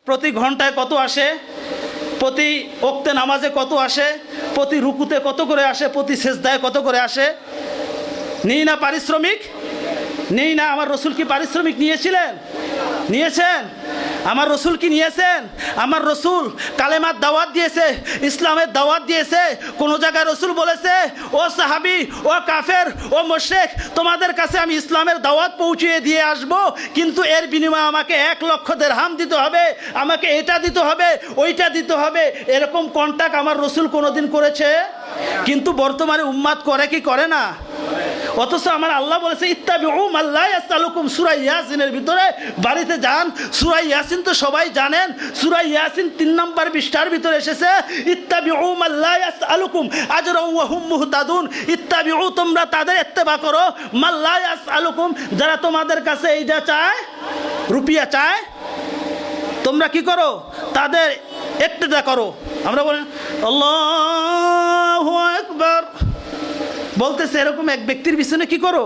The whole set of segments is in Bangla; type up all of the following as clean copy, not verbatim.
প্রতি ঘন্টায় কত আসে, প্রতি ওক্তে নামাজে কত আসে, প্রতি রুকুতে কত করে আসে, প্রতি সেজদায় কত করে আসে? নিই না পারিশ্রমিক? নেই না? আমার রসুল কি পারিশ্রমিক নিয়েছিলেন? নিয়েছেন? আমার রসুল কি নিয়েছেন? আমার রসুল কালেমার দাওয়াত দিয়েছে, ইসলামের দাওয়াত দিয়েছে। কোনো জায়গায় রসুল বলেছে, ও সাহাবি, ও কাফের, ও মুশরিক, তোমাদের কাছে আমি ইসলামের দাওয়াত পৌঁছিয়ে দিয়ে আসব, কিন্তু এর বিনিময়ে আমাকে 1,00,000 দিরহাম দিতে হবে, আমাকে এটা দিতে হবে, ওইটা দিতে হবে? এরকম কন্ট্যাক্ট আমার রসুল কোনোদিন করেছে? কিন্তু বর্তমানে উম্মাত করে কি করে না? অথচ আমার আল্লাহ বলেছে ইত্তাবিউ মা লা ইয়াসআলুকুম, সূরা ইয়াসিনের ভিতরে বাড়িতে যান, সূরা ইয়াসিন তো সবাই জানেন, সূরা ইয়াসিন 3 নম্বর পৃষ্ঠার ভিতরে এসেছে ইত্তাবিউ মা লা ইয়াসআলুকুম আজরান ওয়া হুম মুহতাদুন। ইত্তাবিউ, তোমরা তাদের ইত্তেবা করো, মা লা ইয়াসআলুকুম, যারা তোমাদের কাছে এইটা চায়, রুপিয়া চায়, তোমরা কি করো? তাদের ইক্তেদা করো। আমরা বলেন আল্লাহু আকবার, বলতেছে এরকম এক ব্যক্তির পিছনে কি করো?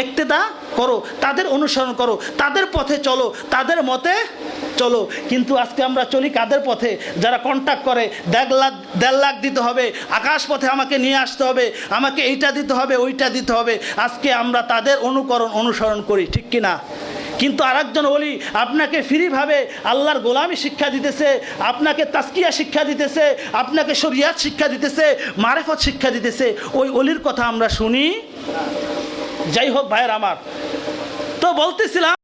ইক্তেদা করো, তাদের অনুসরণ করো, তাদের পথে চলো, তাদের মতে চলো। কিন্তু আজকে আমরা চলি কাদের পথে? যারা কন্ট্যাক্ট করে, 1.5 লাখ দিতে হবে, আকাশ পথে আমাকে নিয়ে আসতে হবে, আমাকে এইটা দিতে হবে, ওইটা দিতে হবে। আজকে আমরা তাদের অনুসরণ করি, ঠিক কি না? কিন্তু আরেকজন ওলি আপনাকে ফ্রিভাবে আল্লাহর গোলামি শিক্ষা দিতেছে, আপনাকে তাসকিয়া শিক্ষা দিতেছে, আপনাকে শরিয়াত শিক্ষা দিতেছে, মারেফত শিক্ষা দিতেছে। ওই ওলির কথা আমরা শুনি। যাই হোক ভাইয়ের আমার, তো বলতেছিলাম